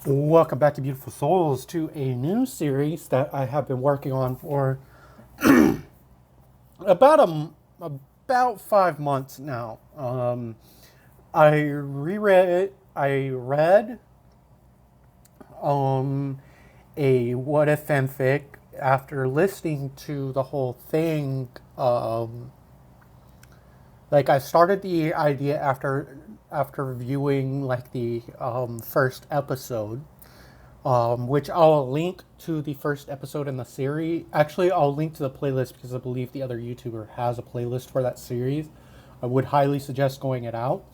Welcome back to Beautiful Souls, to a new series that I have been working on for about about 5 months now. I reread it. I read um, a what if fanfic after listening to the whole thing. Like I started the idea after viewing like the first episode, which I'll link to the first episode in the series. Actually, I'll link to the playlist because I believe the other YouTuber has a playlist for that series. I would highly suggest going it out.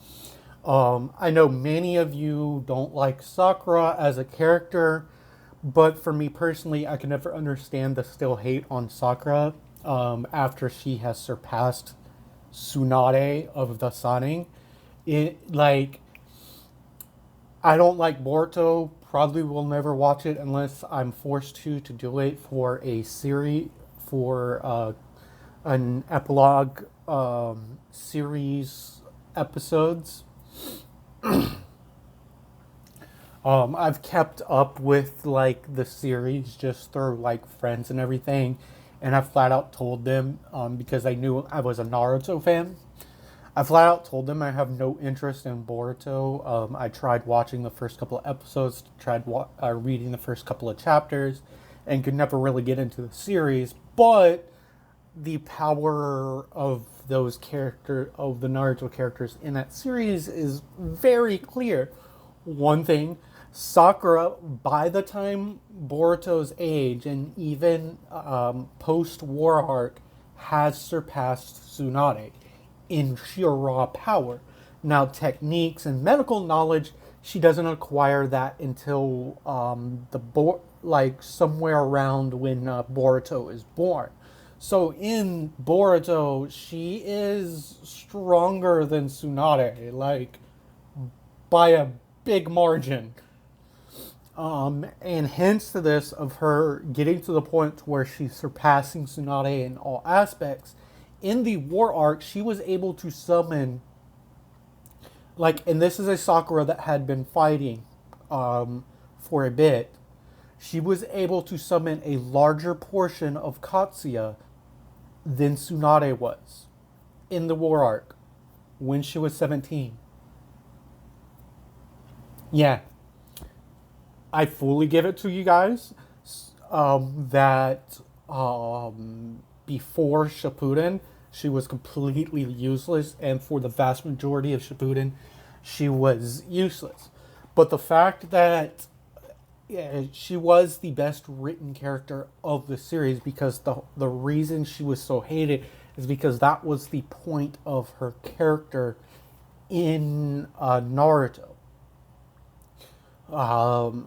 I know many of you don't like Sakura as a character, but for me personally, I can never understand the still hate on Sakura after she has surpassed Tsunade of the Sunning. I don't like Boruto. Probably will never watch it unless I'm forced to do it for a series, for an epilogue series episodes. I've kept up with like the series just through like friends and everything, and I flat out told them because I knew I was a Naruto fan. I flat out told them I have no interest in Boruto. I tried watching the first couple of episodes, tried reading the first couple of chapters, and could never really get into the series. But the power of the Naruto characters in that series is very clear. One thing, Sakura, by the time Boruto's age and even post-war arc, has surpassed Tsunade in sheer raw power. Now, techniques and medical knowledge, she doesn't acquire that until like somewhere around when Boruto is born. So in Boruto, she is stronger than Tsunade, like by a big margin. And hence to this of her getting to the point where she's surpassing Tsunade in all aspects. In the war arc, she was able to summon, and this is a Sakura that had been fighting for a bit. She was able to summon a larger portion of Katsuya than Tsunade was in the war arc when she was 17. Yeah, I fully give it to you guys that before Shippuden, she was completely useless, and for the vast majority of Shippuden, she was useless. But the fact that she was the best written character of the series, because the reason she was so hated is because that was the point of her character in Naruto. Out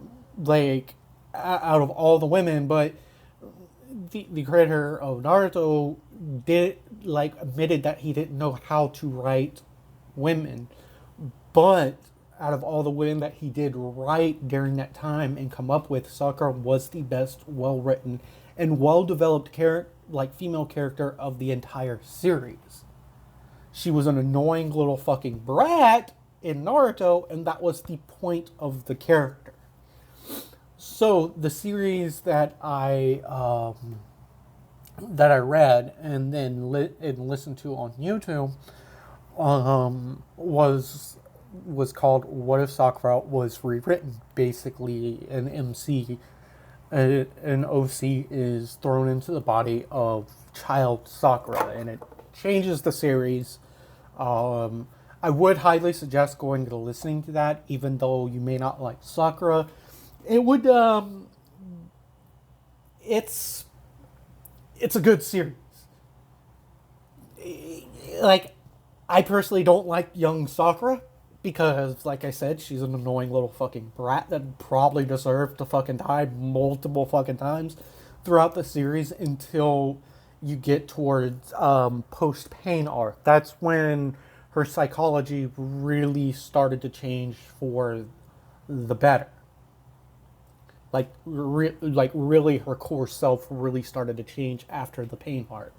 of all the women, but the creator of Naruto did admitted that he didn't know how to write women, but out of all the women that he did write during that time and come up with, Sakura was the best well written and well developed female character of the entire series. She was an annoying little fucking brat in Naruto, and that was the point of the character. So the series that I read and then listened to on YouTube was called "What If Sakura Was Rewritten?" Basically, an MC, an OC is thrown into the body of child Sakura, and it changes the series. I would highly suggest going to listening to that, even though you may not like Sakura. It would. It's a good series. I personally don't like young Sakura because, like I said, she's an annoying little fucking brat that probably deserved to fucking die multiple fucking times throughout the series until you get towards post pain arc. That's when her psychology really started to change for the better. Really, her core self really started to change after the pain arc.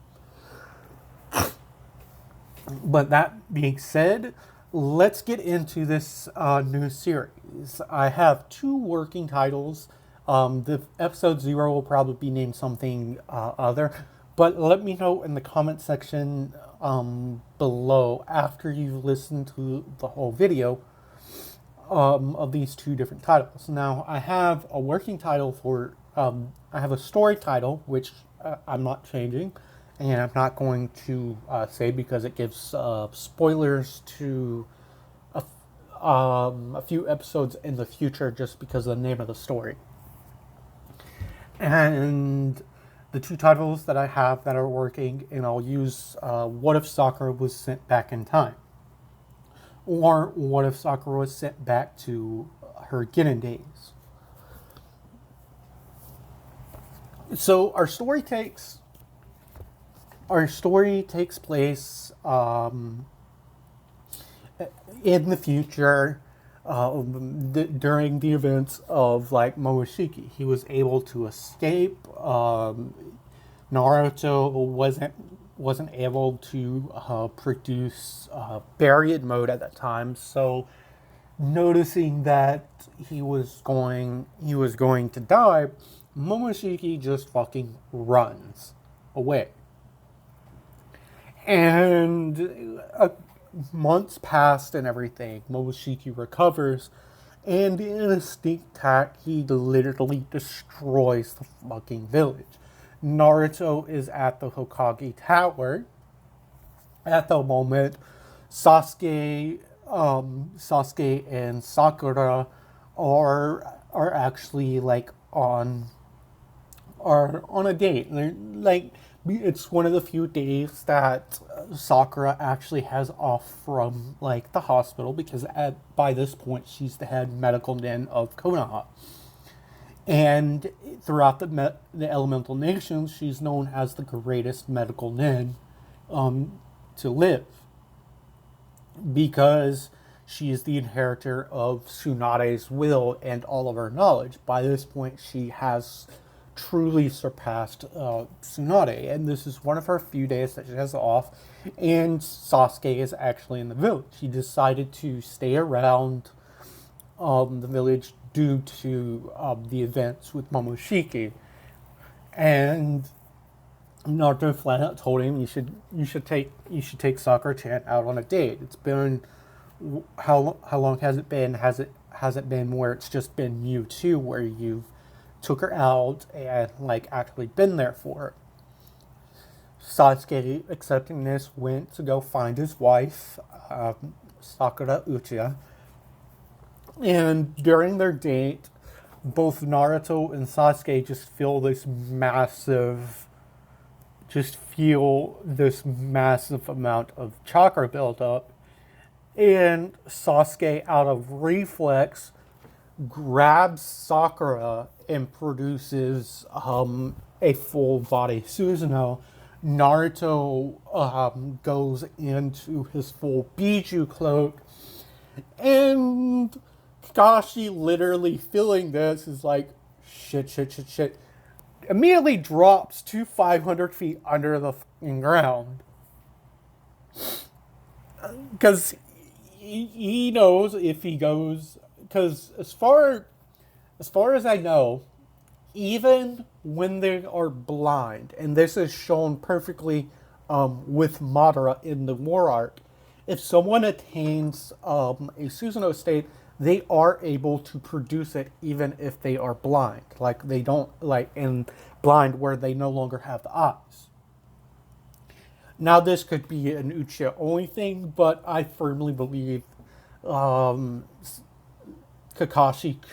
But that being said, let's get into this new series. series. I have two working titles. The episode 0 will probably be named something other, but let me know in the comment section below after you've listened to the whole video of these two different titles. Now, I have a working title for, I have a story title, which I'm not changing, and I'm not going to say because it gives spoilers to a few episodes in the future just because of the name of the story. And the two titles that I have that are working, and I'll use What If Sakura Was Sent Back in Time? Or What If Sakura Was Sent Back to Her Genin Days? So our story takes place in the future, during the events of like Momoshiki. He was able to escape. Naruto wasn't able to produce Barrier mode at that time, so noticing that he was going to die, Momoshiki just fucking runs away. And months passed and everything. Momoshiki recovers, and in a sneak attack, he literally destroys the fucking village. Naruto is at the Hokage Tower. At the moment, Sasuke and Sakura are actually like on a date. They're like, it's one of the few days that Sakura actually has off from like the hospital, because by this point she's the head medical nin of Konoha. And throughout the elemental nations, she's known as the greatest medical nin to live, because she is the inheritor of Tsunade's will and all of her knowledge. By this point, she has truly surpassed Tsunade, and this is one of her few days that she has off, and Sasuke is actually in the village. He decided to stay around the village due to the events with Momoshiki, and Naruto flat out told him you should take Sakura-chan out on a date. It's been how long has it been? Has it been where it's just been you two, where you've took her out and like actually been there for her? Sasuke, accepting this, went to go find his wife, Sakura Uchiha. And during their date, both Naruto and Sasuke just feel this massive amount of chakra buildup. And Sasuke, out of reflex, grabs Sakura and produces a full body Susanoo. Naruto goes into his full Biju cloak, and Kakashi, literally feeling this, is like, shit. Immediately drops to 500 feet under the fucking ground. Because he knows if he goes, because as far as I know, even when they are blind, and this is shown perfectly with Madara in the War Arc, if someone attains a Susanoo state, they are able to produce it even if they are blind. Like, they don't, like in blind where they no longer have the eyes. Now, this could be an Uchiha only thing, but I firmly believe Kakashi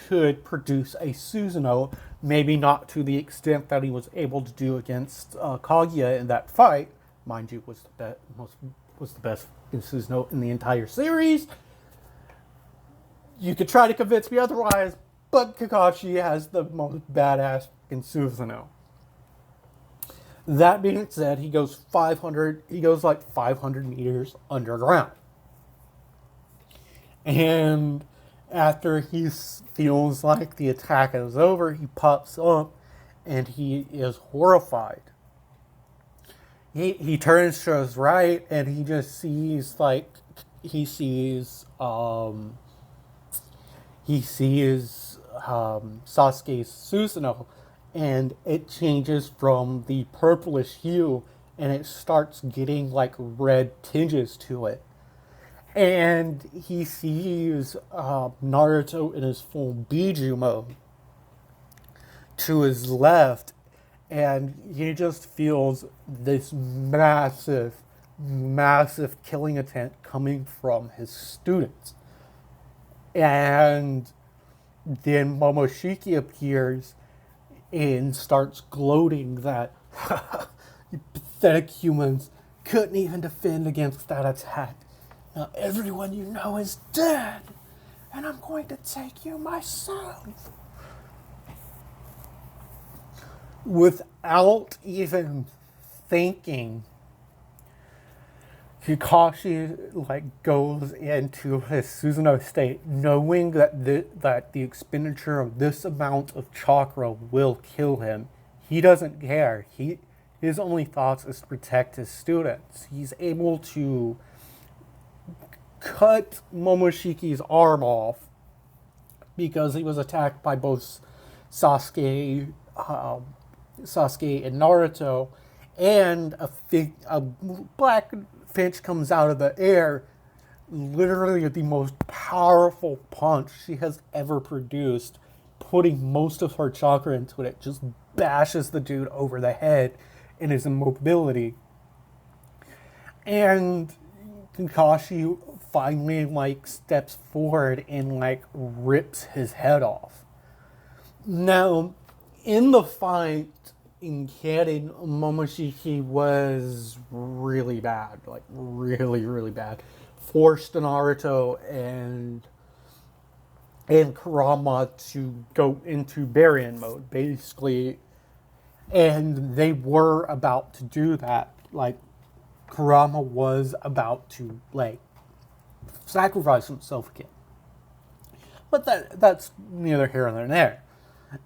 could produce a Susanoo, maybe not to the extent that he was able to do against Kaguya in that fight. Mind you, was the best Susanoo in the entire series. You could try to convince me otherwise, but Kakashi has the most badass in Susanoo. That being said, he goes like 500 meters underground. And after he feels like the attack is over, he pops up and he is horrified. He turns to his right and he just sees he sees Sasuke's Susanoo, and it changes from the purplish hue, and it starts getting like red tinges to it. And he sees Naruto in his full Biju mode to his left, and he just feels this massive, massive killing intent coming from his students. And then Momoshiki appears and starts gloating that you pathetic humans couldn't even defend against that attack. Now everyone you know is dead, and I'm going to take you myself. Without even thinking, Kakashi like goes into his Susanoo state, knowing that the expenditure of this amount of chakra will kill him. He doesn't care. His only thoughts is to protect his students. He's able to cut Momoshiki's arm off because he was attacked by both Sasuke and Naruto, and a black finch comes out of the air, literally the most powerful punch she has ever produced, putting most of her chakra into it, just bashes the dude over the head in his immobility. And Kakashi finally like steps forward and like rips his head off. Now, in the fight, in canon, Momoshiki was really bad, like really, really bad. Forced Naruto and Kurama to go into Baryon mode, basically. And they were about to do that. Like, Kurama was about to, like, sacrifice himself again. But that's neither here nor there.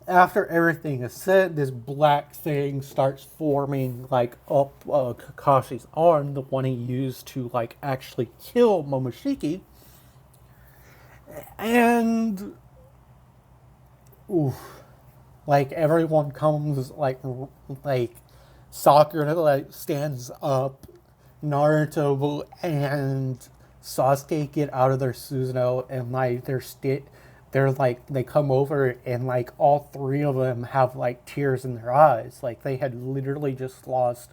After everything is said, this black thing starts forming like up Kakashi's arm, the one he used to like actually kill Momoshiki. And like everyone comes like Sakura like stands up, Naruto and Sasuke get out of their Susanoo, and like they're like they come over, and like all three of them have like tears in their eyes, like they had literally just lost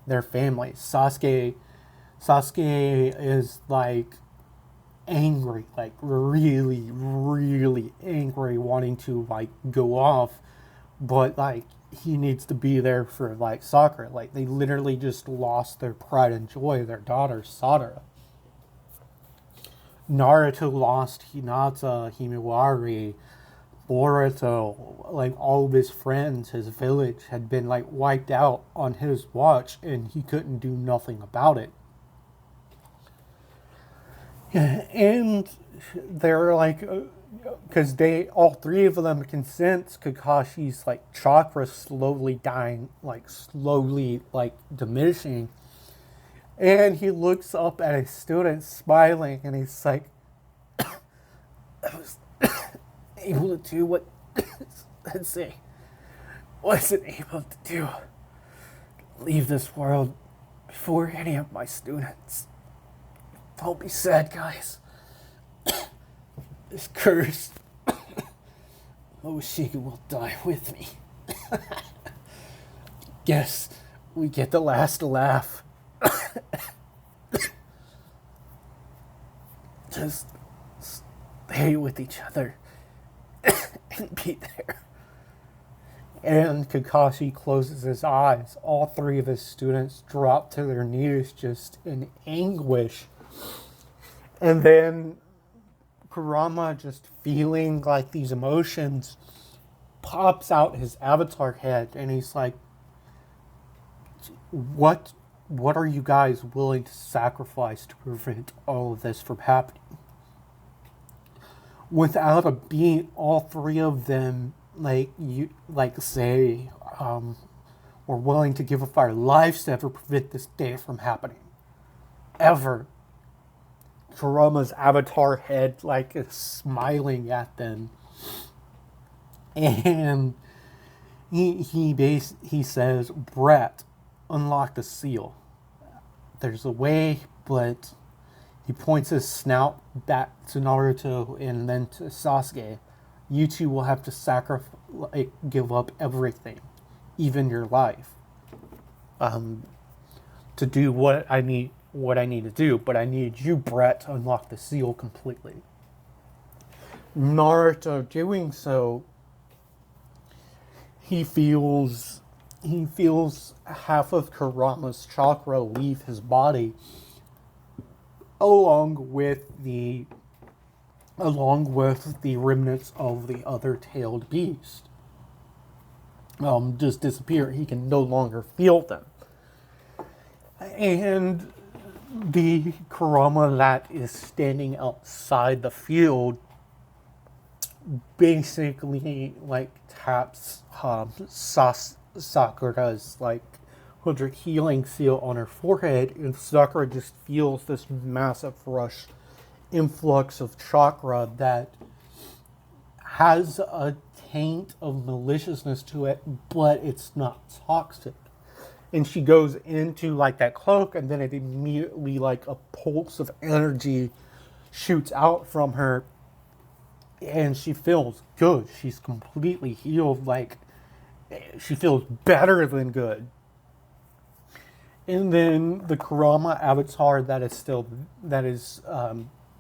their families. Sasuke is like angry, like really, really angry, wanting to like go off, but like he needs to be there for like Sakura. Like they literally just lost their pride and joy, their daughter Sakura. Naruto lost Hinata, Himawari, Boruto, like all of his friends, his village had been like wiped out on his watch, and he couldn't do nothing about it. And they're like, because all three of them can sense Kakashi's like chakra slowly dying, like slowly like diminishing. And he looks up at his students smiling, and he's like, I was able to do what, let's say, wasn't able to do. Leave this world before any of my students. Don't be sad, guys. This curse, Momoshiki will die with me. Guess we get the last laugh. Just stay with each other and be there. And Kakashi closes his eyes. All three of his students drop to their knees just in anguish. And then Kurama, just feeling like these emotions, pops out his avatar head, and he's like, what are you guys willing to sacrifice to prevent all of this from happening? Without a beat, all three of them say we're willing to give up our lives to ever prevent this day from happening. Ever. Kurama's avatar head like is smiling at them, and he says, "Brett, unlock the seal. There's a way, but..." He points his snout back to Naruto and then to Sasuke. "You two will have to give up everything, even your life, to do what I need to do. But I need you, Brett, to unlock the seal completely." Naruto doing so, he feels half of Kurama's chakra leave his body, along with the remnants of the other tailed beast. Just disappear. He can no longer feel them. And the Kurama that is standing outside the field basically like taps Sakura's like 100 healing seal on her forehead, and Sakura just feels this massive rush influx of chakra that has a taint of maliciousness to it, but it's not toxic. And she goes into like that cloak, and then it immediately like a pulse of energy shoots out from her, and she feels good. She's completely healed. Like, she feels better than good. And then the Kurama avatar that is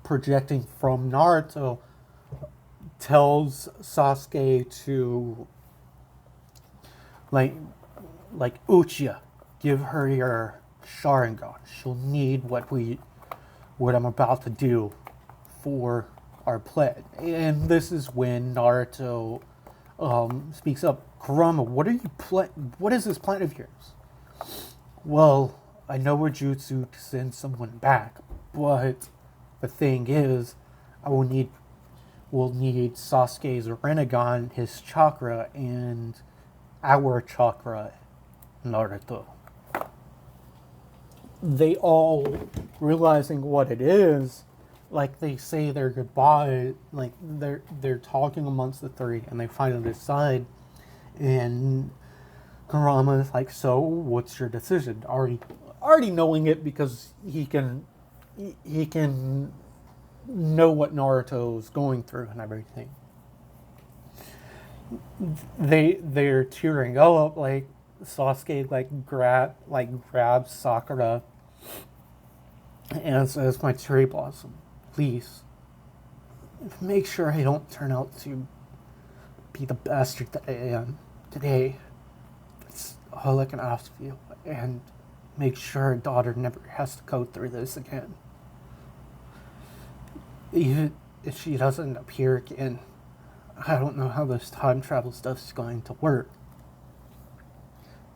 projecting from Naruto tells Sasuke to like Uchiha, give her your Sharingan. She'll need what I'm about to do for our pledge. And this is when Naruto speaks up. "Kurama, what is this plan of yours?" "Well, I know we're jutsu to send someone back, but the thing is, we'll need Sasuke's Rinnegan, his chakra, and our chakra, Naruto." They all, realizing what it is, like they say their goodbye, like they're talking amongst the three, and they finally decide. And Kurama is like, "So, what's your decision?" Already knowing it, because he can know what Naruto's going through and everything. They're tearing up. Like Sasuke grabs Sakura and says, "My cherry blossom, please make sure I don't turn out to be the bastard that I am today. That's all I can ask of you. And make sure our daughter never has to go through this again. Even if she doesn't appear again, I don't know how this time travel stuff is going to work.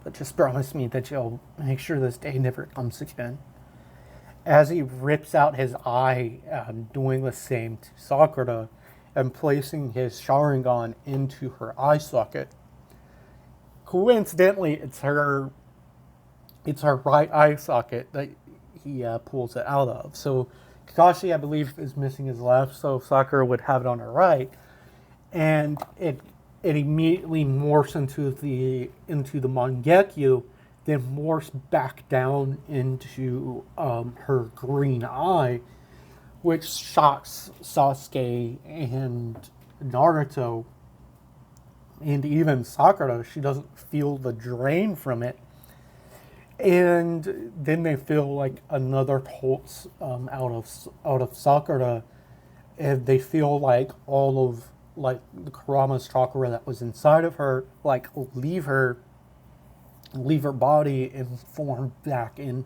But just promise me that you'll make sure this day never comes again." As he rips out his eye, doing the same to Sakura, and placing his Sharingan into her eye socket. Coincidentally, it's her right eye socket that he pulls it out of. So Kakashi, I believe, is missing his left, so Sakura would have it on her right, and it immediately morphs into the Mangekyo, then morphs back down into her green eye, which shocks Sasuke and Naruto, and even Sakura. She doesn't feel the drain from it. And then they feel like another pulse out of Sakura, and they feel like all of like the Kurama's chakra that was inside of her like leave her body and form back in.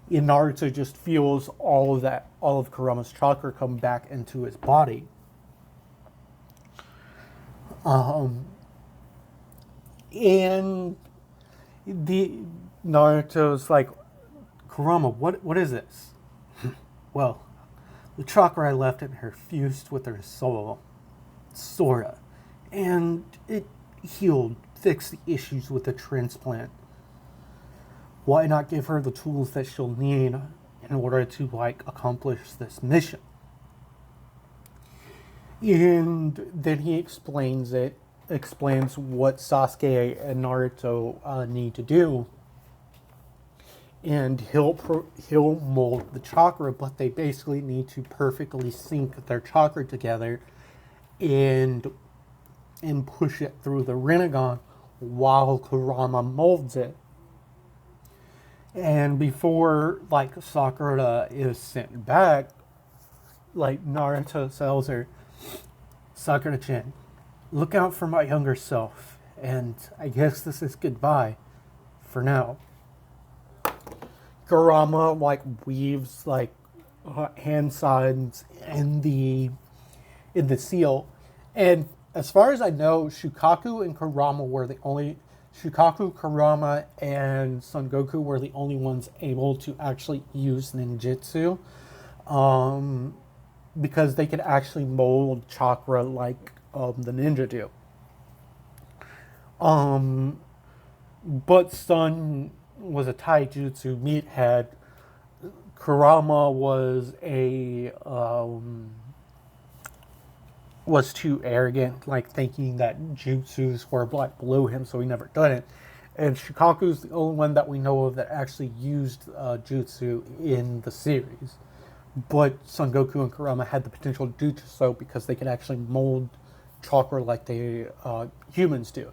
Naruto just feels all of Kurama's chakra come back into his body. And the Naruto's like, "Kurama, what is this?" "Well, the chakra I left in her fused with her soul, Sora, and it fixed the issues with the transplant. Why not give her the tools that she'll need in order to like accomplish this mission. And then he explains what Sasuke and Naruto need to do, and he'll mold the chakra, but they basically need to perfectly sync their chakra together and push it through the Rinnegan while Kurama molds it. And before like Sakura is sent back, like Naruto tells her, Sakura-chan, look out for my younger self, and I guess this is goodbye for now. Kurama like weaves like hand signs in the seal, and as far as I know, Shukaku, Kurama, and Son Goku were the only ones able to actually use ninjutsu, because they could actually mold chakra like the ninja do. But Son was a taijutsu meathead. Kurama was too arrogant, like thinking that jutsus were like below him, so he never done it. And Shukaku's the only one that we know of that actually used jutsu in the series. But Son Goku and Kurama had the potential to do so because they could actually mold chakra like they humans do.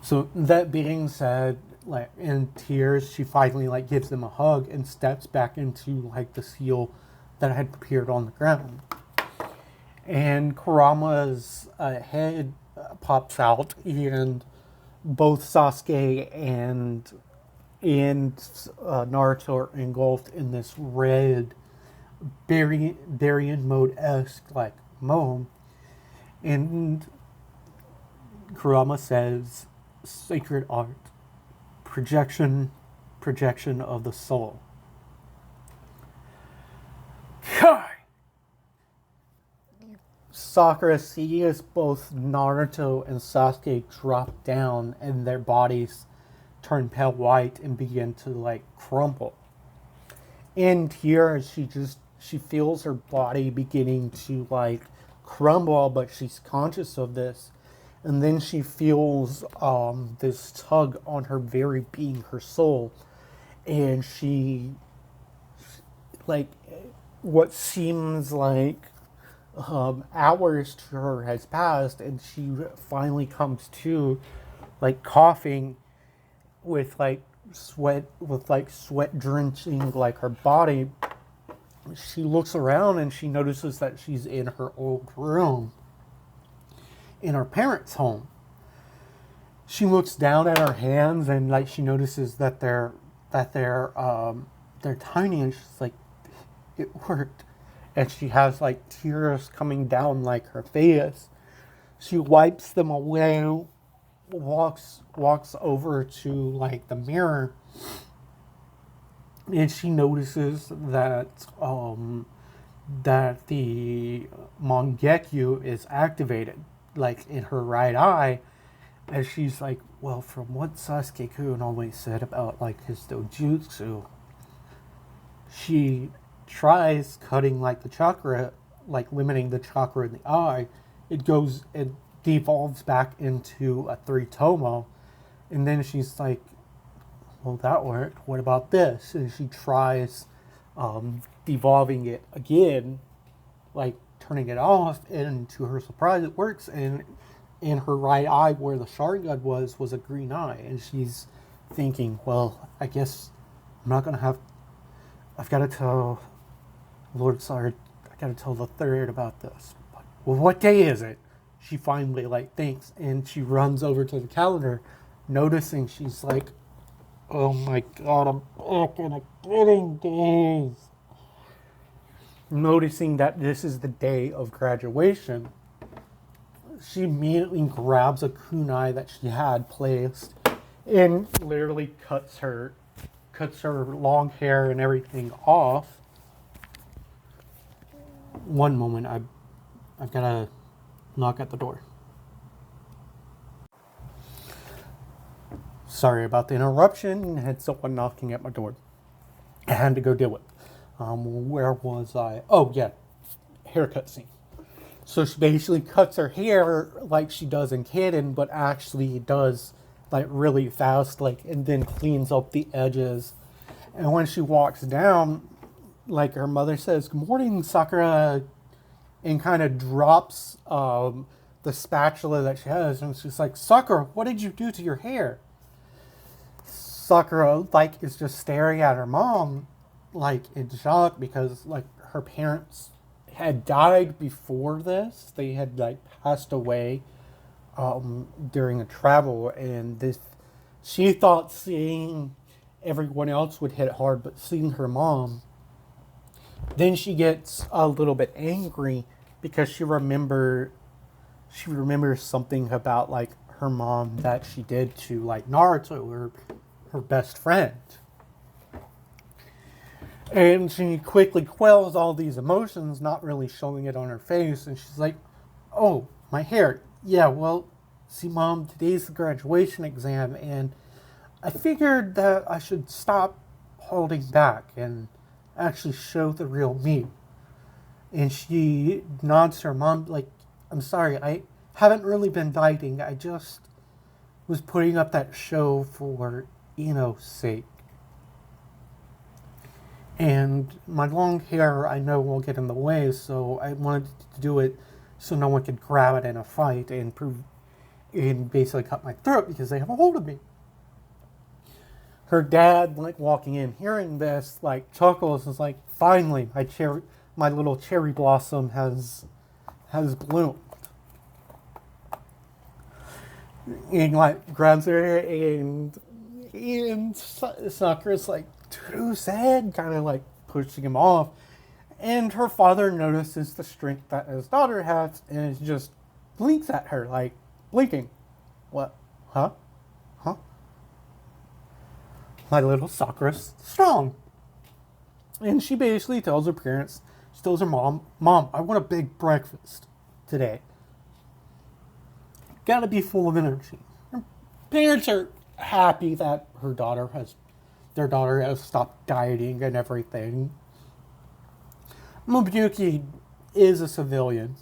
So that being said, like in tears, she finally like gives them a hug and steps back into like the seal that had appeared on the ground. And Kurama's head pops out, and both Sasuke and Naruto are engulfed in this red Darien mode-esque like moan. And Kurama says, sacred art, projection of the soul. God! Sakura sees both Naruto and Sasuke drop down and their bodies turn pale white and begin to like crumple. In tears, she feels her body beginning to like crumble, but she's conscious of this. And then she feels this tug on her very being, her soul. And she, like, what seems like hours to her has passed, and she finally comes to, like, coughing with sweat drenching like her body. She looks around and she notices that she's in her old room in her parents' home. She looks down at her hands and like she notices that they're tiny, and she's like, it worked. And she has like tears coming down like her face. She wipes them away, walks over to like the mirror, and she notices that that the Mangekyu is activated, like in her right eye. And she's like, well, from what Sasuke-kun always said about like his dojutsu, she tries cutting like the chakra, like limiting the chakra in the eye. It devolves back into a 3-tomo. And then she's like, well, that worked. What about this? And she tries devolving it again, like turning it off. And to her surprise, it works. And in her right eye, where the Sharingan was a green eye. And she's thinking, well, I guess I'm not going to have... I've got to tell Lord Sard, I got to tell the third about this. But, well, what day is it? She finally, like, thinks. And she runs over to the calendar, noticing she's like, oh my god, I'm back in a kidding days. Noticing that this is the day of graduation, she immediately grabs a kunai that she had placed and literally cuts her long hair and everything off. One moment, I've got to knock at the door. Sorry about the interruption. I had someone knocking at my door. I had to go do it. Where was I? Oh, yeah, haircut scene. So she basically cuts her hair like she does in canon, but actually does like really fast, like, and then cleans up the edges. And when she walks down, like her mother says, "Good morning, Sakura," and kind of drops the spatula that she has, and she's like, "Sakura, what did you do to your hair?" Sakura like is just staring at her mom, like in shock because like her parents had died before this. They had like passed away during a travel, and this she thought seeing everyone else would hit hard, but seeing her mom, then she gets a little bit angry because she remembers something about like her mom that she did to like Naruto, her best friend. And she quickly quells all these emotions, not really showing it on her face. And she's like, "Oh, my hair. Yeah, well, see, Mom, today's the graduation exam. And I figured that I should stop holding back and actually show the real me." And she nods to her mom, like, "I'm sorry, I haven't really been dieting. I just was putting up that show for Ino's sake. And my long hair, I know, will get in the way, so I wanted to do it so no one could grab it in a fight and basically cut my throat because they have a hold of me." Her dad, like walking in, hearing this, like chuckles, and is like, "Finally, my little cherry blossom has bloomed." And like grabs her and Sakura's like, "Too sad," kind of like pushing him off. And her father notices the strength that his daughter has and just blinks at her, like blinking. "What? Huh? Huh? My little Sakura's strong." And she basically tells her parents, she tells her mom, "Mom, I want a big breakfast today. Gotta be full of energy." Her parents are happy that their daughter has stopped dieting and everything. Mizuki is a civilian.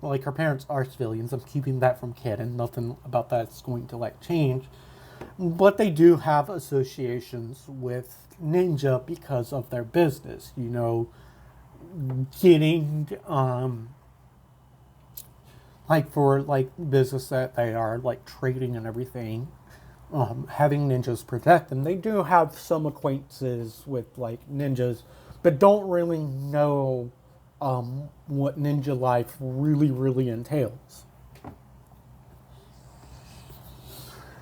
Like, her parents are civilians. I'm keeping that from canon. Nothing about that's going to like change. But they do have associations with ninja because of their business. Getting like for like business that they are like trading and everything, having ninjas protect them. They do have some acquaintances with like ninjas, but don't really know what ninja life really, really entails.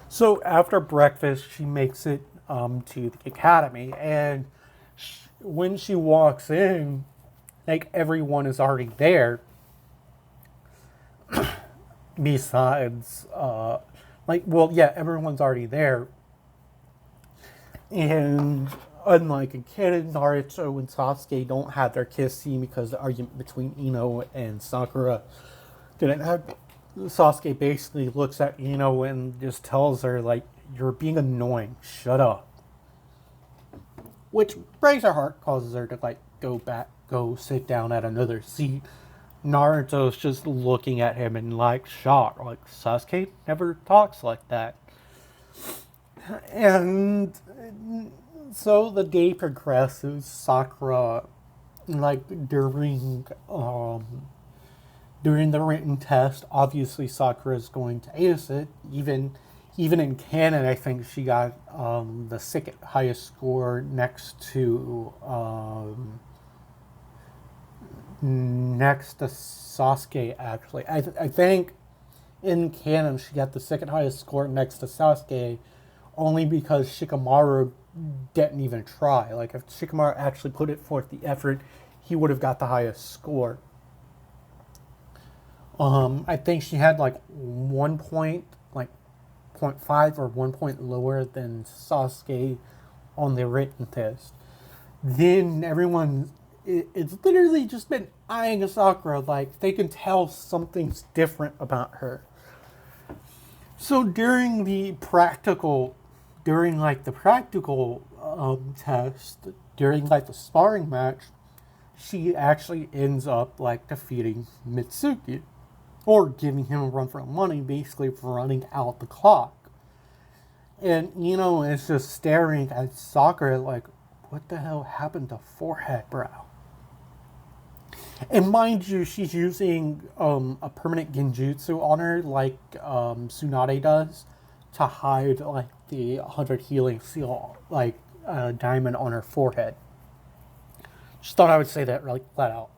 So after breakfast, she makes it to the academy, and when she walks in, like everyone is already there. Besides, everyone's already there. And unlike a kid, Naruto and Sasuke don't have their kiss scene because the argument between Ino and Sakura didn't have. Sasuke basically looks at Ino and just tells her, like, "You're being annoying. Shut up." Which breaks her heart, causes her to, like, go sit down at another seat. Naruto's just looking at him in, like, shock. Like, Sasuke never talks like that. And so the day progresses. Sakura, like, during the written test, obviously Sakura is going to ace it. Even in canon, I think she got the second highest score next to Sasuke. Actually, I think in canon she got the second highest score next to Sasuke, only because Shikamaru didn't even try. Like, if Shikamaru actually put it forth the effort, he would have got the highest score. I think she had like 1 point, like 0.5 or 1 point lower than Sasuke on the written test. Then it's literally just been eyeing Sakura like they can tell something's different about her. So during the practical test, during like the sparring match, she actually ends up like defeating Mitsuki, or giving him a run for money, basically for running out the clock. And it's just staring at Sakura like, what the hell happened to forehead brow? And mind you, she's using a permanent genjutsu on her, like Tsunade does, to hide like the 100 healing seal, like diamond on her forehead. Just thought I would say that really flat out.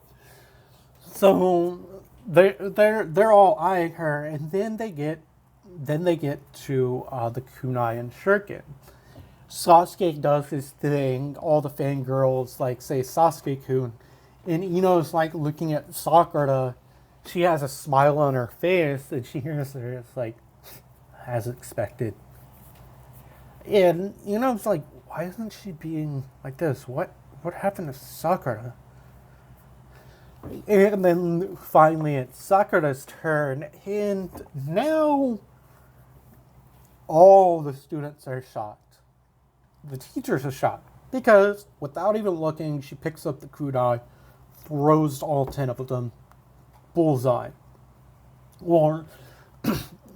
So they're all eyeing her, and then they get to the kunai and shuriken. Sasuke does his thing. All the fangirls like say Sasuke-kun, and Ino's like looking at Sakura. She has a smile on her face, and she hears her. It's like, as expected. And it's like, why isn't she being like this? What happened to Sakura? And then finally it's Sakura's turn, and now all the students are shocked. The teachers are shocked because without even looking, she picks up the kunai, throws all 10 of them, bullseye. Or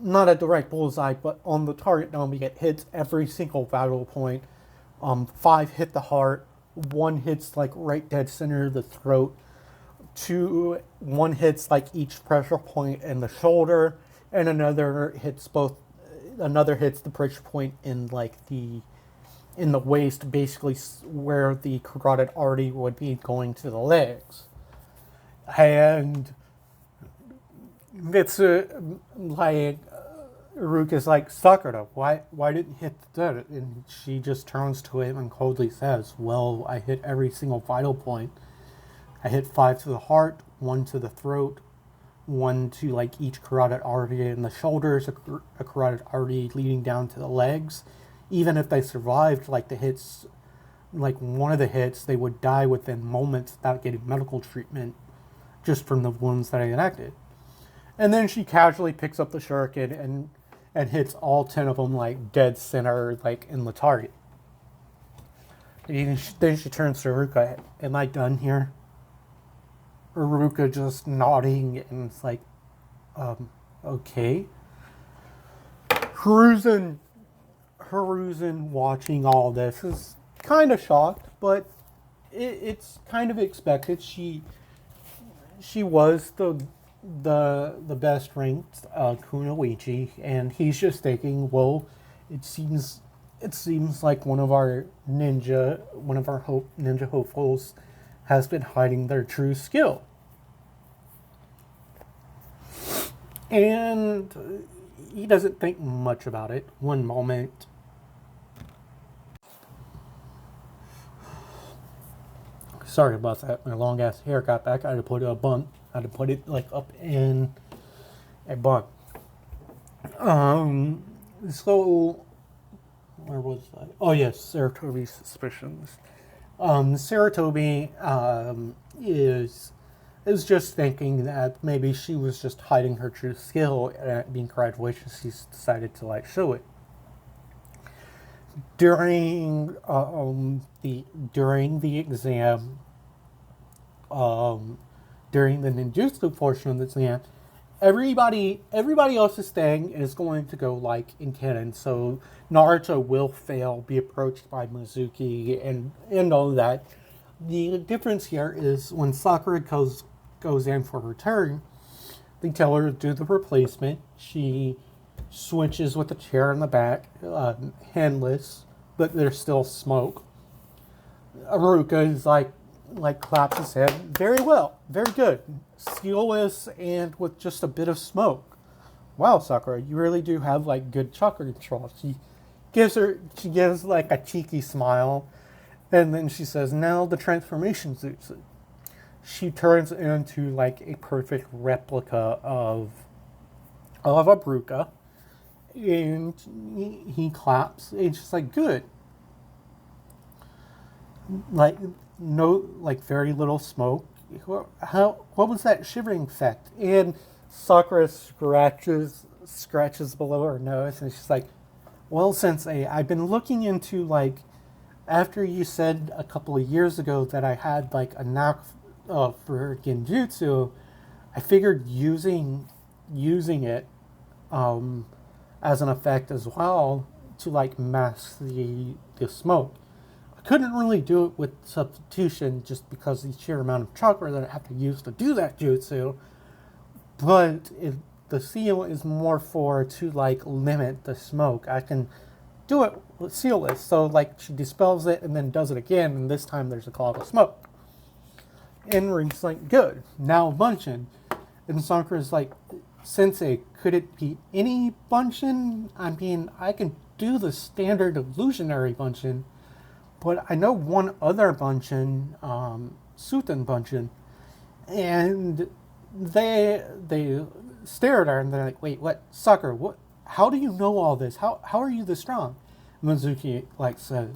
not a direct bullseye, but on the target number, it hits every single battle point. 5 hit the heart, 1 hits like right dead center of the throat, 1 hits like each pressure point in the shoulder, and another hits the pressure point in like the waist, basically where the carotid artery would be going to the legs. And it's like Iruka's like, Sakura, why didn't you hit the dead? And she just turns to him and coldly says, well, I hit every single vital point. I hit 5 to the heart, 1 to the throat, 1 to like each carotid artery in the shoulders, a carotid artery leading down to the legs. Even if they survived like the hits, like one of the hits, they would die within moments without getting medical treatment just from the wounds that I enacted. And then she casually picks up the shuriken and hits all 10 of them like dead center, like in the target. And then she turns to Iruka, am I done here? Iruka just nodding, and it's like, okay. Hiruzen watching all this is kind of shocked, but it's kind of expected. She was the best ranked kunoichi, and he's just thinking, well, it seems like one of our ninja hopefuls has been hiding their true skill. And he doesn't think much about it. One moment. Sorry about that. My long ass hair got back. I had to put a bun. I had to put it like up in a bun. So where was I? Oh yes, Saratobi's suspicions. Saratobi is just thinking that maybe she was just hiding her true skill, and at being graduation, she's decided to like show it. During the exam, during the ninjutsu portion of the exam, everybody else's thing is going to go like in canon. So Naruto will fail, be approached by Mizuki, and all that. The difference here is when Sakura goes in for her turn, they tell her to do the replacement. She switches with the chair in the back, handless, but there's still smoke. Iruka is like claps his head. Very well, very good. Skillless and with just a bit of smoke. Wow, Sakura, you really do have like good chakra control. She gives like a cheeky smile, and then she says, now the transformation jutsu. She turns into like a perfect replica of Iruka, and he claps. It's just like, good. Like no, like very little smoke. What was that shivering effect? And Sakura scratches below her nose, and she's like, well, Sensei, I've been looking into like after you said a couple of years ago that I had like a knack for genjutsu, I figured using it as an effect as well to like mask the smoke. I couldn't really do it with substitution just because the sheer amount of chakra that I have to use to do that jutsu. But the seal is more for to like limit the smoke. I can do it with sealless, so like she dispels it and then does it again, and this time there's a cloud of smoke. And Ring's like, good, now Bunshin. And Sakura's like, Sensei, could it be any Bunshin? I mean, I can do the standard illusionary Bunshin, but I know one other Bunshin, Suten Bunshin, and they stare at her and they're like, wait, what? Sakura, what? How do you know all this? How are you this strong? Mizuki like says,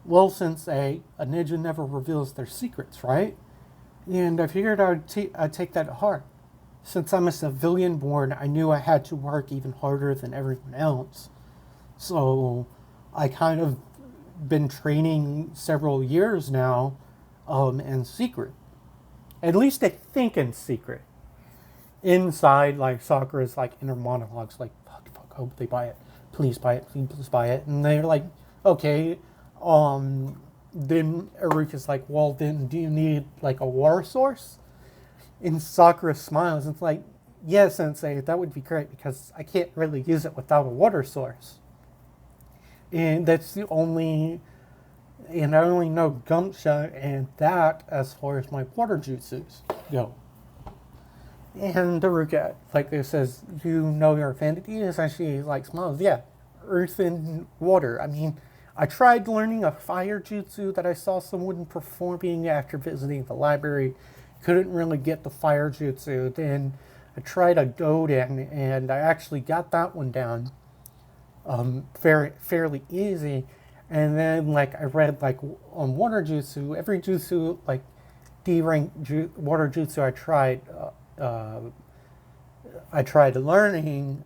well, Sensei, a ninja never reveals their secrets, right? And I figured I'd take that to heart. Since I'm a civilian born, I knew I had to work even harder than everyone else. So I kind of been training several years now in secret. At least I think in secret. Inside, like, Sakura's like inner monologues, like, fuck, I hope they buy it. Please buy it, please buy it. And they're like, okay. Then Iruka's like, well, then do you need like a water source? And Sakura smiles. It's like, yeah, Sensei, that would be great because I can't really use it without a water source. And that's the only, and I only know Gumsha and that as far as my water jutsus go. And Iruka, like it says, you know your affinities, and she like smiles. Yeah, earth and water. I mean, I tried learning a fire jutsu that I saw someone performing after visiting the library. Couldn't really get the fire jutsu. Then I tried a Goden, and I actually got that one down fairly easy. And then like I read like on water jutsu, every jutsu like D-rank water jutsu I tried learning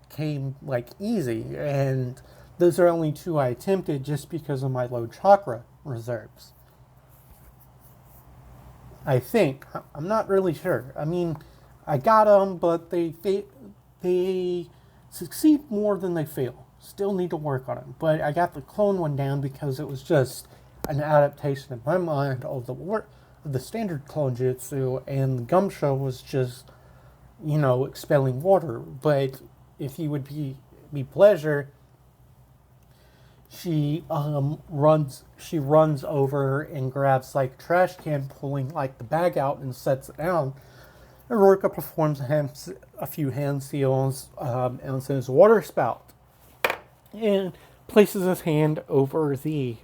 came like easy, and those are only two I attempted just because of my low chakra reserves. I think. I'm not really sure. I mean, I got them, but they succeed more than they fail. Still need to work on them. But I got the clone one down because it was just an adaptation in my mind of the standard clone jutsu, and the Gumsha was just, expelling water. But if you would be pleasure, she runs over and grabs like trash can, pulling like the bag out and sets it down. Aruka performs a few hand seals and says water spout, and places his hand over the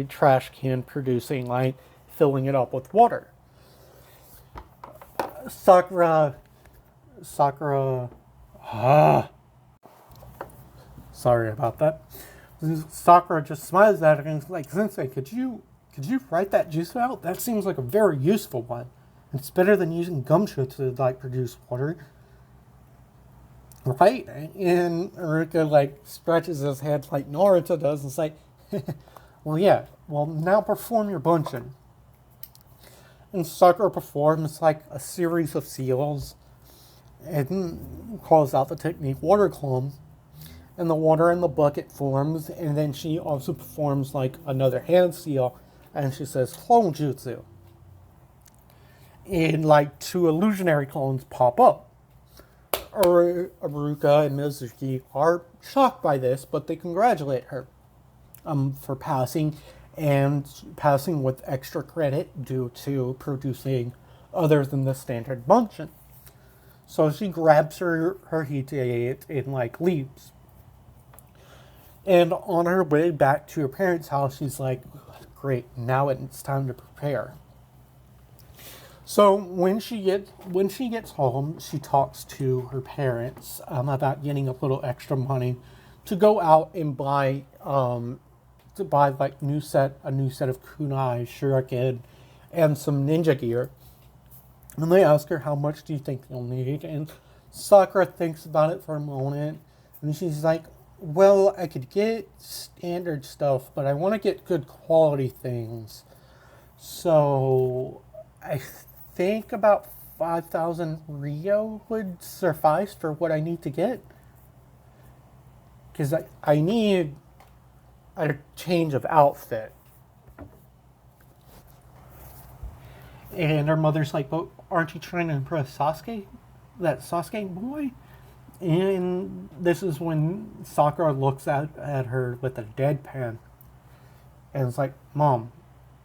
trash can, producing light, filling it up with water. Sakura, sorry about that. Sakura just smiles at her and is like, Sensei, could you write that jutsu out? That seems like a very useful one. It's better than using Gumsha to like produce water. Right? And Aruka like stretches his head like Naruto does and is like, well, yeah, well, now perform your Bunshin. And Sakura performs like a series of seals and calls out the technique water clone. And the water in the bucket forms, and then she also performs like another hand seal, and she says clone jutsu. And like two illusionary clones pop up. Aruka and Mizuki are shocked by this, but they congratulate her for passing, and passing with extra credit due to producing other than the standard Bunshin. So she grabs her Hite and like leaves. And on her way back to her parents' house, she's like, great, now it's time to prepare. So when she gets home, she talks to her parents about getting a little extra money to go out and buy like a new set of kunai, shuriken, and some ninja gear. And they ask her, how much do you think you'll need? And Sakura thinks about it for a moment, and she's like, Well, I could get standard stuff, but I want to get good quality things. So I think about 5,000 Rio would suffice for what I need to get. Because I need a change of outfit. And her mother's like, but aren't you trying to impress Sasuke? That Sasuke boy? And this is when Sakura looks at her with a deadpan. And it's like, Mom,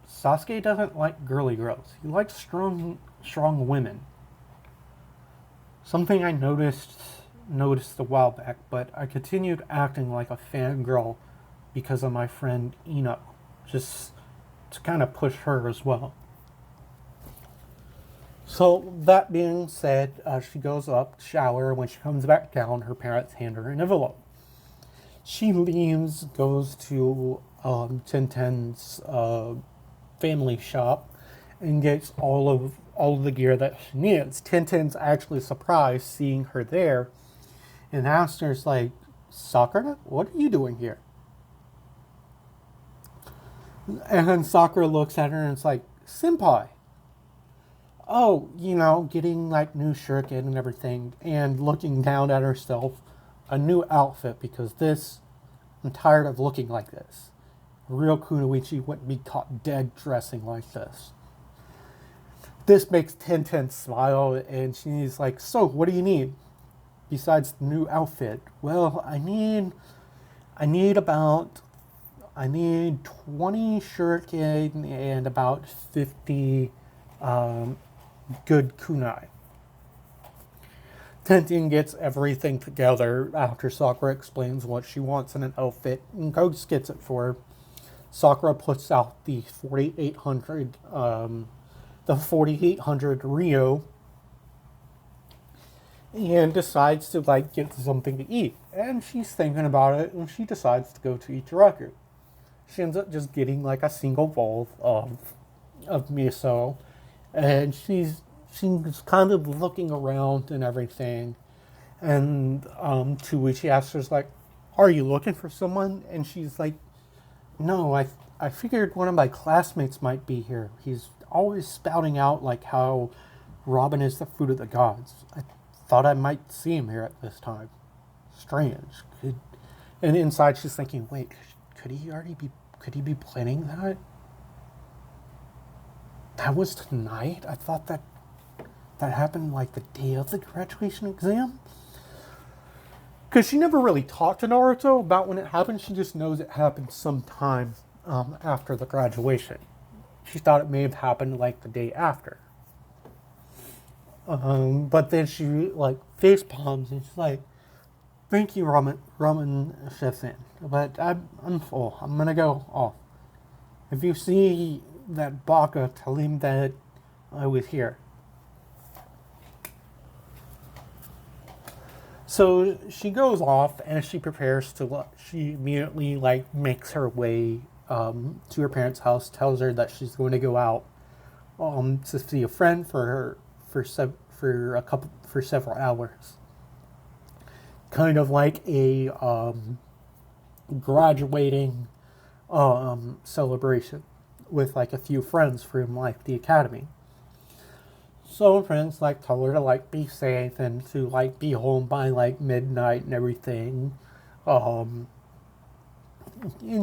Sasuke doesn't like girly girls. He likes strong women. Something I noticed a while back, but I continued acting like a fangirl because of my friend Ino. Just to kind of push her as well. So that being said, she goes up to shower. When she comes back down, her parents hand her an envelope. She leaves, goes to Tintin's family shop, and gets all of the gear that she needs. Tintin's actually surprised seeing her there, and asks her, like, Sakura, what are you doing here? And then Sakura looks at her and it's like, Senpai. Oh, getting like new shuriken and everything, and looking down at herself, a new outfit because I'm tired of looking like this. Real Kunoichi wouldn't be caught dead dressing like this. This makes Tintin smile, and she's like, so, what do you need? Besides the new outfit? Well, I need 20 shuriken and about 50 good kunai. Tintin gets everything together after Sakura explains what she wants in an outfit, and Ghost gets it for her. Sakura puts out the 4,800 Rio, and decides to like get something to eat. And she's thinking about it, and she decides to go to Ichiraku. She ends up just getting like a single bowl of miso, and she's kind of looking around and everything. And Tuichi asks her, like, are you looking for someone? And she's like, no, I figured one of my classmates might be here. He's always spouting out like how Robin is the food of the gods. I thought I might see him here at this time. Strange. And inside she's thinking, wait, could he be planning that? That was tonight? I thought that happened like the day of the graduation exam? Because she never really talked to Naruto about when it happened. She just knows it happened sometime after the graduation. She thought it may have happened like the day after. But then she like face palms and she's like, thank you, Ramen Chef-in, but I'm full. I'm gonna go off. If you see that Baka, tell him that I was here. So she goes off, and she prepares to. She immediately like makes her way to her parents' house. Tells her that she's going to go out to see a friend for several hours. Kind of like a graduating celebration with like a few friends from like the academy. So friends like tell her to like be safe and to like be home by like midnight and everything, and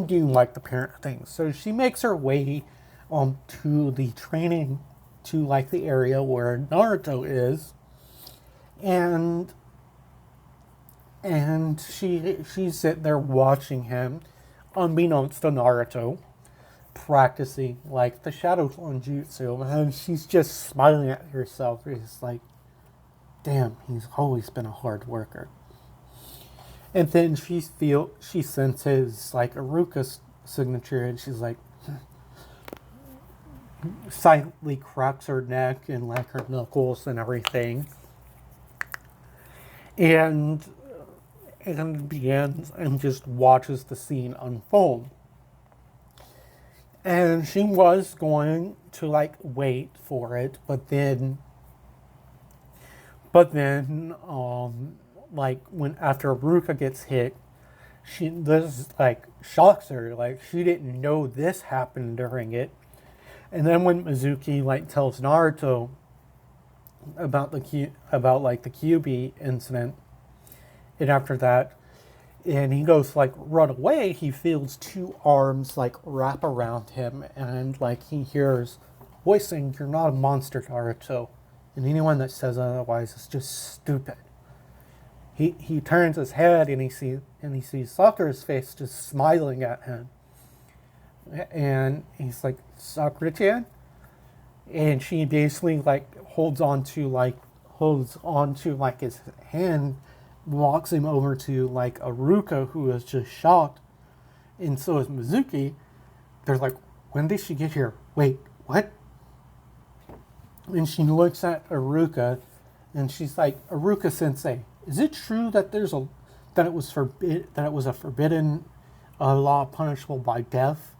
do like the parent thing. So she makes her way to the training, to like the area where Naruto is, and she's sitting there watching him, unbeknownst to Naruto, practicing like the Shadow Clone Jutsu, and she's just smiling at herself. It's like, damn, he's always been a hard worker. And then she senses like Aruka's signature, and she's like, silently cracks her neck and like her knuckles and everything, and begins and just watches the scene unfold. And she was going to like wait for it, but then like when after Ruka gets hit, this like shocks her. Like she didn't know this happened during it. And then when Mizuki like tells Naruto about the Kyuubi incident, and after that, and he goes like run away, he feels two arms like wrap around him, and like he hears voice saying, "You're not a monster, Naruto," and anyone that says otherwise is just stupid. He turns his head and he sees Sakura's face just smiling at him, and he's like, "Sakura-chan," and she basically like holds on to like his hand, walks him over to like Aruka, who is just shocked, and so is Mizuki. They're like, "When did she get here? Wait, what?" And she looks at Aruka, and she's like, "Aruka Sensei, is it true that it was a forbidden law punishable by death?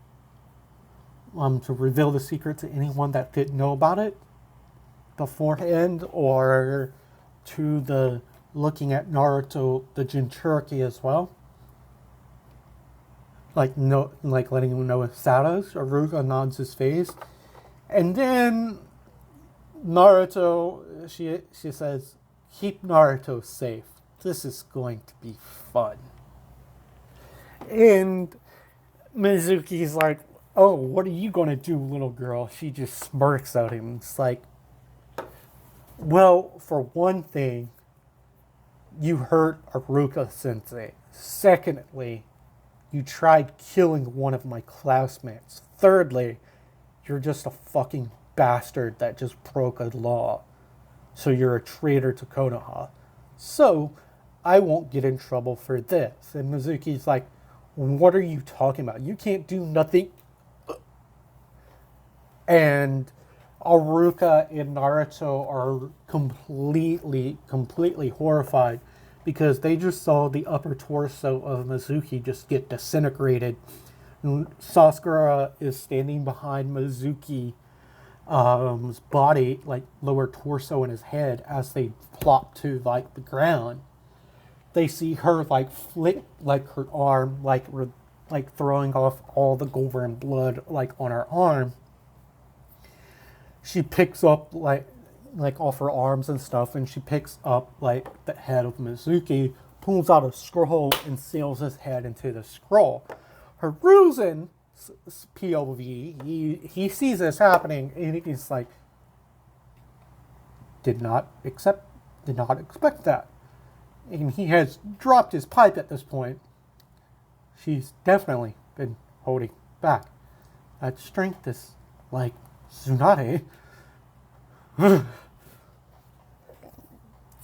To reveal the secret to anyone that didn't know about it beforehand, or to the looking at Naruto, the Jinchuriki as well? Like no, like letting him know his status." Aruka nods his face, and then Naruto, she says, "Keep Naruto safe. This is going to be fun." And Mizuki's like, "Oh, what are you going to do, little girl?" She just smirks at him. It's like, "Well, for one thing, you hurt Aruka Sensei. Secondly, you tried killing one of my classmates. Thirdly, you're just a fucking bastard that just broke a law. So you're a traitor to Konoha. So I won't get in trouble for this." And Mizuki's like, "What are you talking about? You can't do nothing." And Aruka and Naruto are completely horrified, because they just saw the upper torso of Mizuki just get disintegrated. And Sakura is standing behind Mizuki's body, like lower torso and his head, as they plop to like the ground. They see her like flick like her arm, like throwing off all the gore and blood like on her arm. She picks up like off her arms and stuff, and she picks up like the head of Mizuki, pulls out a scroll and seals his head into the scroll. Hiruzen POV, he sees this happening, and he's like, did not expect that. And he has dropped his pipe at this point. She's definitely been holding back. That strength is like Tsunade.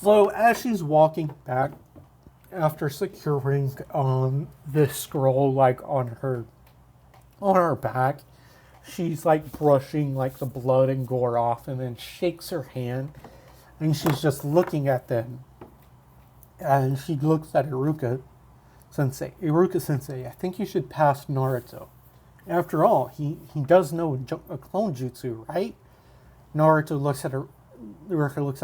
So as she's walking back after securing this scroll like on her back, she's like brushing like the blood and gore off, and then shakes her hand, and she's just looking at them. And she looks at Iruka Sensei, I think you should pass Naruto. After all, he does know a clone jutsu, right? Iruka looks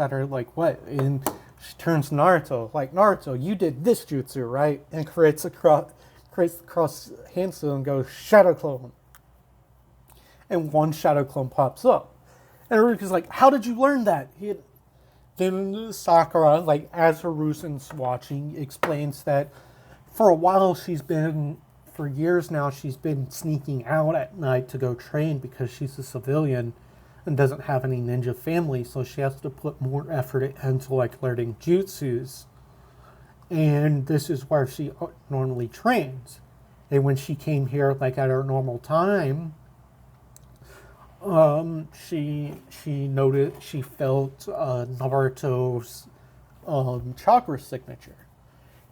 at her like, "What?" And she turns to Naruto, like, "Naruto, you did this jutsu, right?" And creates the cross hand seal and goes, "Shadow clone." And one shadow clone pops up. And Iruka's like, "How did you learn that?" Then Sakura, like, as Hiruzen's watching, explains that for a while for years now, she's been sneaking out at night to go train, because she's a civilian and doesn't have any ninja family, so she has to put more effort into like learning jutsus. And this is where she normally trains. And when she came here like at her normal time, she felt Naruto's chakra signature.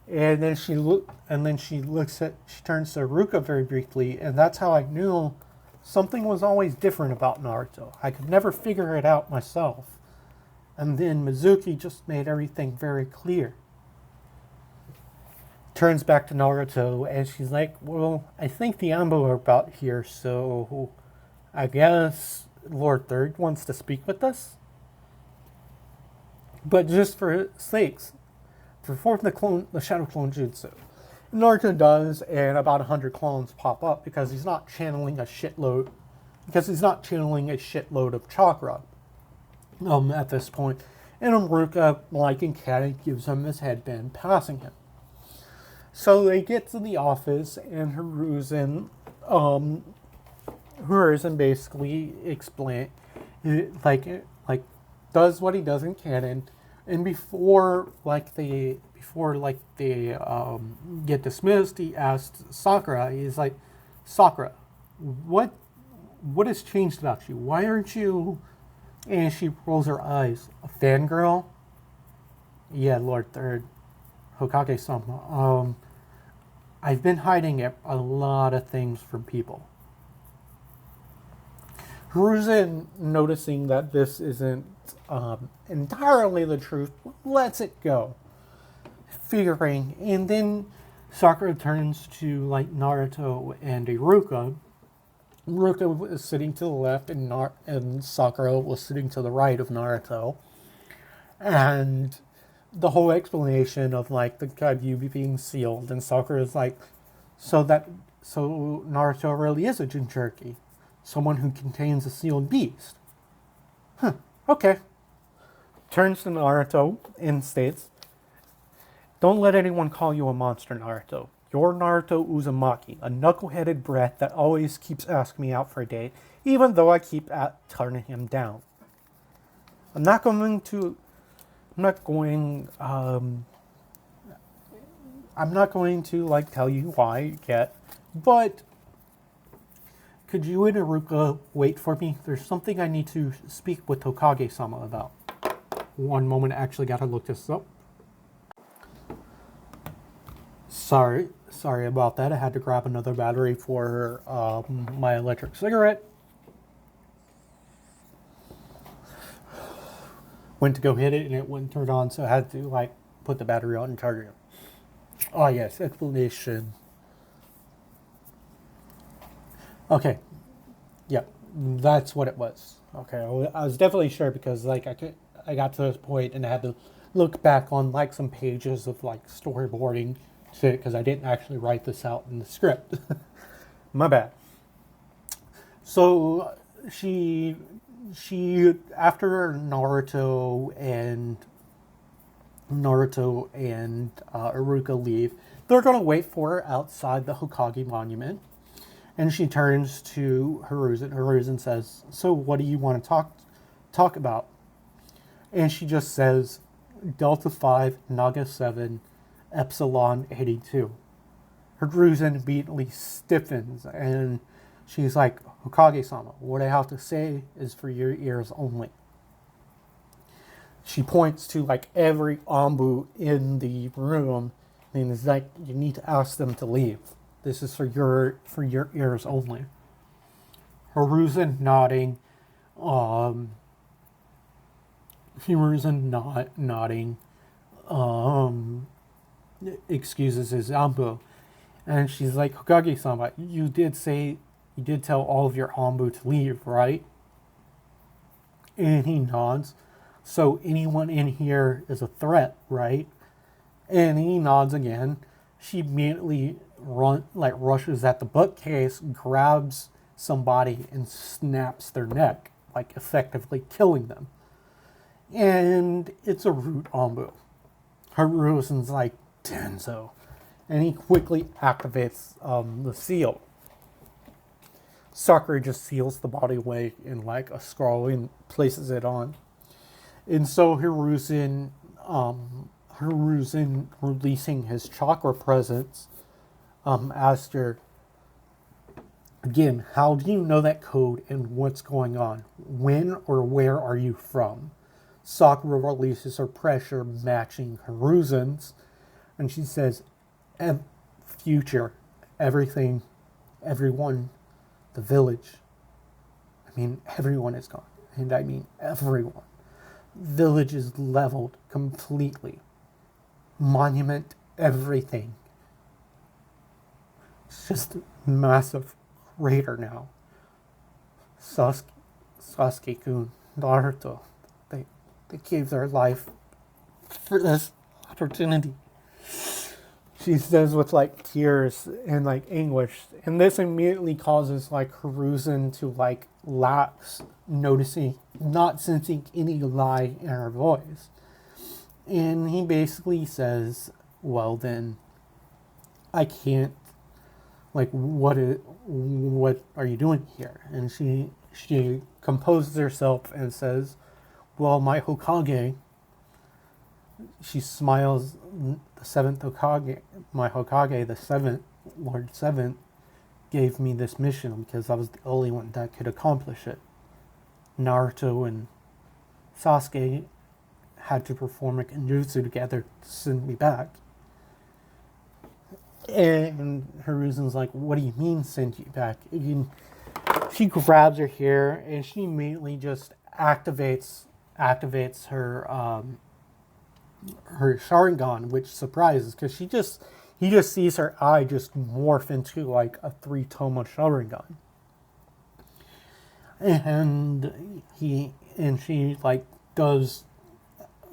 And then she turns to Ruka very briefly, and that's how I knew something was always different about Naruto. I could never figure it out myself. And then Mizuki just made everything very clear. Turns back to Naruto, and she's like, "Well, I think the Ambo are about here, so I guess Lord Third wants to speak with us. But just for sakes, perform the Shadow Clone Jutsu." Naruto does, and about 100 clones pop up because he's not channeling a shitload of chakra at this point. And Ruka, like in Cat, gives him his headband, passing him. So they get to the office, and Hiruzen basically does what he does in canon, and before they get dismissed, he asks Sakura. He's like, Sakura, what has changed about you? Why aren't you? And she rolls her eyes. A fangirl? Yeah, Lord Third, Hokage-sama. I've been hiding a lot of things from people. Hiruzen, noticing that this isn't entirely the truth, lets it go. Figuring, and then Sakura turns to like Naruto and Iruka. Iruka was sitting to the left, and Sakura was sitting to the right of Naruto. And the whole explanation of like the Kyuubi being sealed, and Sakura is like, so Naruto really is a Jinchuriki, someone who contains a sealed beast. Huh. Okay. Turns to Naruto and states, don't let anyone call you a monster, Naruto. You're Naruto Uzumaki, a knuckle-headed brat that always keeps asking me out for a date, even though I keep turning him down. I'm not going to like tell you why yet, but could you and Iruka wait for me? There's something I need to speak with Hokage-sama about. One moment, I actually gotta look this up. Sorry about that. I had to grab another battery for my electric cigarette. Went to go hit it and it wouldn't turn on, so I had to like put the battery on and charge it. Oh yes, explanation. Okay, yeah, that's what it was. Okay, I was definitely sure because like I got to this point and I had to look back on like some pages of like storyboarding shit because I didn't actually write this out in the script. My bad. So she after Naruto and Iruka leave, they're gonna wait for her outside the Hokage monument. And she turns to Hiruzen. Hiruzen says, so what do you want to talk about? And she just says, Delta 5, Naga 7, Epsilon 82. Hiruzen immediately stiffens and she's like, Hokage-sama, what I have to say is for your ears only. She points to like every Anbu in the room and is like, you need to ask them to leave. This is for your ears only. Hiruzen nodding. Nodding. Excuses his Anbu. And she's like, Hokage-sama, you did tell all of your Anbu to leave, right? And he nods. So anyone in here is a threat, right? And he nods again. She immediately rushes at the bookcase, grabs somebody, and snaps their neck, like effectively killing them. And it's a root Anbu. Hiruzen's like, Tenzo. And he quickly activates the seal. Sakura just seals the body away in like a scroll and places it on. And so Hiruzen releasing his chakra presence, asked her, again, how do you know that code and what's going on? When or where are you from? Sakura releases her pressure matching Hiruzen's, and she says, future, everything, everyone, the village. I mean, everyone is gone. And I mean everyone. Village is leveled completely. Monument, everything. It's just a massive crater now. Sasuke-kun, Naruto, they gave their life for this opportunity. She says with like tears and like anguish, and this immediately causes like Hiruzen to like lapse, noticing, not sensing any lie in her voice. And he basically says, well then, I can't, like, what are you doing here? And she composes herself and says, well, my Hokage, she smiles, the seventh Hokage, my Hokage, the seventh, Lord Seventh, gave me this mission because I was the only one that could accomplish it. Naruto and Sasuke had to perform a genjutsu together to send me back. And Hiruzen's like, what do you mean send you back? And she grabs her hair and she immediately just activates her Sharingan, which surprises because he just sees her eye just morph into like a 3-toma Sharingan. And she like does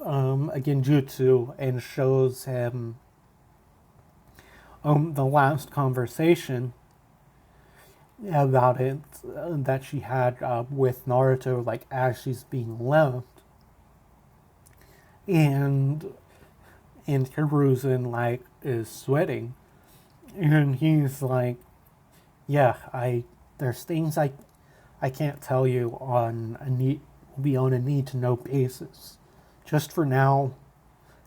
a genjutsu and shows him the last conversation about it that she had with Naruto, like as she's being left, and Hiruzen like is sweating, and he's like, yeah, there's things I can't tell you on a need to know basis. Just for now,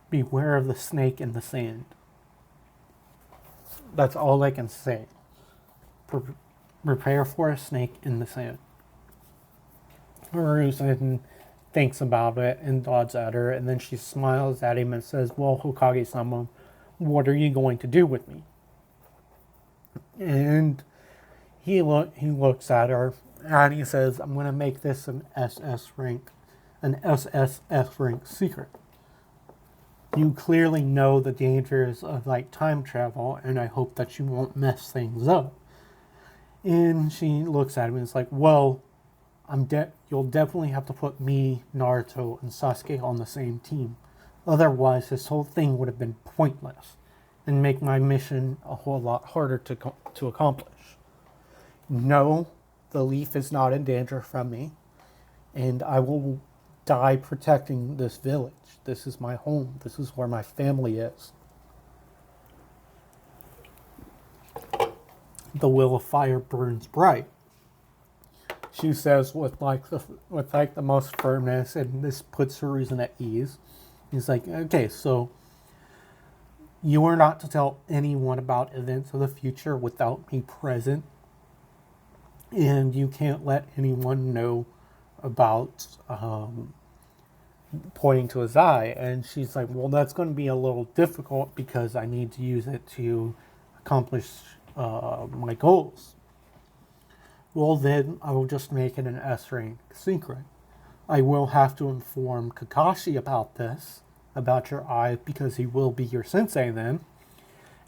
beware of the snake in the sand. That's all I can say. Prepare for a snake in the sand. Hiruzen thinks about it and nods at her, and then she smiles at him and says, well, Hokage-sama, what are you going to do with me? And he looks at her and he says, I'm going to make this an SSF rank secret. You clearly know the dangers of like time travel, and I hope that you won't mess things up. And she looks at him and is like, well, you'll definitely have to put me, Naruto, and Sasuke on the same team. Otherwise, this whole thing would have been pointless and make my mission a whole lot harder to accomplish. No, the leaf is not in danger from me, and I will die protecting this village. This is my home. This is where my family is. The will of fire burns bright. She says with the most firmness, and this puts Hiruzen at ease. He's like, okay, so you are not to tell anyone about events of the future without me present, and you can't let anyone know about pointing to his eye. And she's like, well, that's going to be a little difficult because I need to use it to accomplish my goals. Well, then I will just make it an S-rank secret. I will have to inform Kakashi about this, about your eye, because he will be your sensei then.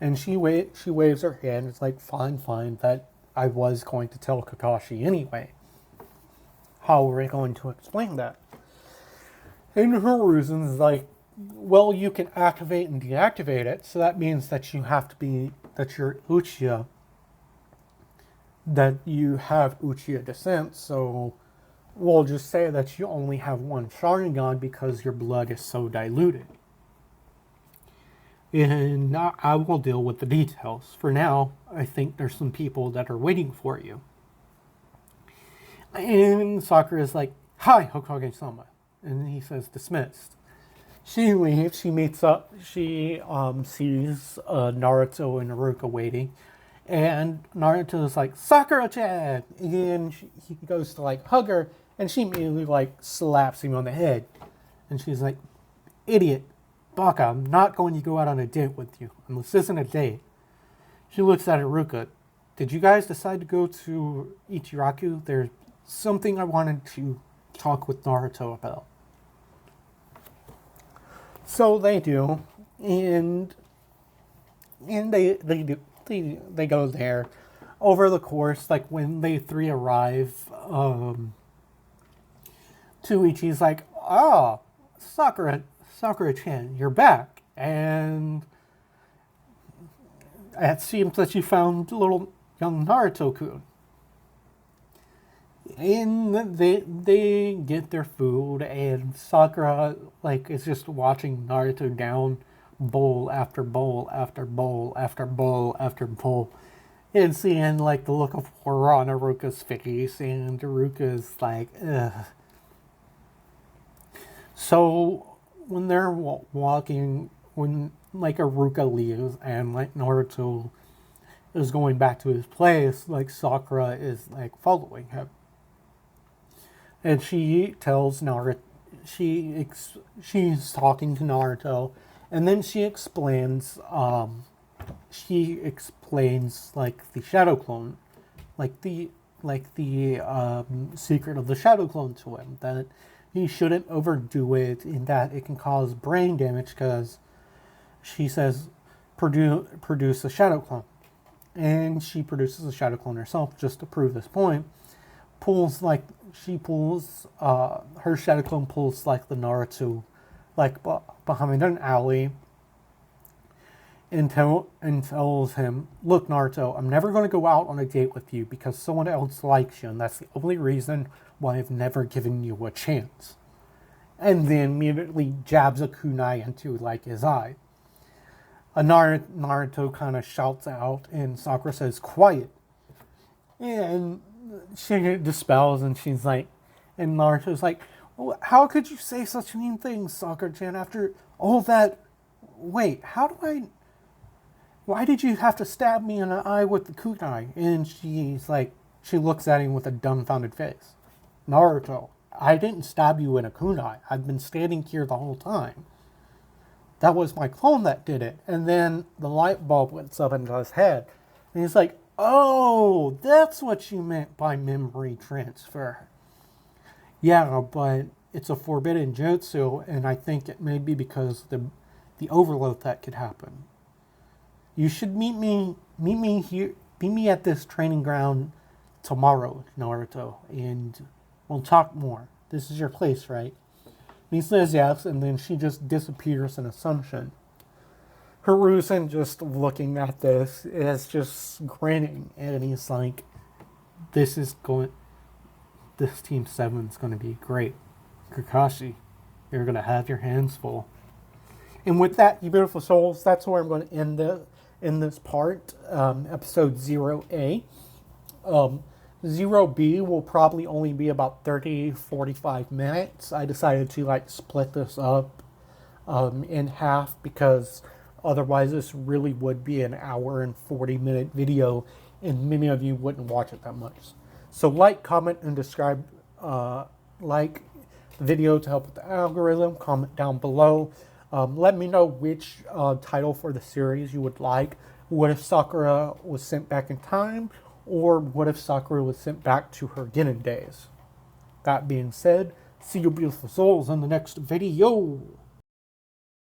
And she waves her hand. It's like, fine, that I was going to tell Kakashi anyway. How are we going to explain that? And Hiruzen's like, well, you can activate and deactivate it, so that means that you have to be, that you're Uchiha, that you have Uchiha descent, so we'll just say that you only have one Sharingan because your blood is so diluted. And I will deal with the details. For now, I think there's some people that are waiting for you. And Sakura is like, hi, Hokage-sama. And he says, dismissed. She leaves, she meets up, she sees Naruto and Haruka waiting. And Naruto is like, Sakura-chan! And he goes to like hug her, and she immediately like slaps him on the head. And she's like, idiot, Baka, I'm not going to go out on a date with you. And this isn't a date. She looks at Haruka. Did you guys decide to go to Ichiraku? There's something I wanted to talk with Naruto about. So they do, and they go there. Over the course, like when they three arrive, Tuichi's like, oh, Sakura-chan, you're back. And it seems that you found little young Naruto-kun. And they get their food, and Sakura like is just watching Naruto down bowl after bowl after bowl after bowl after bowl, and seeing like the look of horror on Aruka's face, and Aruka's like, ugh. So when they're walking, when like Aruka leaves and like Naruto is going back to his place, like Sakura is like following him. And she tells Naruto, she's talking to Naruto, and then she explains like the shadow clone, like the secret of the shadow clone to him, that he shouldn't overdo it, and that it can cause brain damage, because she says produce a shadow clone, and she produces a shadow clone herself just to prove this point. Her shadow clone pulls like the Naruto like behind an alley, and tells him, look Naruto, I'm never going to go out on a date with you because someone else likes you, and that's the only reason why I've never given you a chance. And then immediately jabs a kunai into like his eye. Naruto kind of shouts out, and Sakura says, quiet. And she dispels, and she's like, and Naruto's like, oh, how could you say such mean things, Sakura-chan, after all that? Wait, why did you have to stab me in the eye with the kunai? And she's like, she looks at him with a dumbfounded face. Naruto, I didn't stab you in a kunai. I've been standing here the whole time. That was my clone that did it. And then the light bulb went up into his head. And he's like, oh, that's what you meant by memory transfer. Yeah, but it's a forbidden jutsu, and I think it may be because the overload that could happen. You should meet me at this training ground tomorrow, Naruto, and we'll talk more. This is your place, right? And he says yes, and then she just disappears in Assumption. Hiruzen just looking at this is just grinning, and he's like, this Team 7 is going to be great. Kakashi, you're going to have your hands full. And with that, you beautiful souls, that's where I'm going to end this part, episode 0A. 0B will probably only be about 30-45 minutes. I decided to split this up in half, because otherwise this really would be an hour and 40-minute video, and many of you wouldn't watch it that much. So like, comment, and subscribe. Like the video to help with the algorithm. Comment down below. Let me know which title for the series you would like. What if Sakura was sent back in time? Or what if Sakura was sent back to her Genin days? That being said, see you beautiful souls in the next video.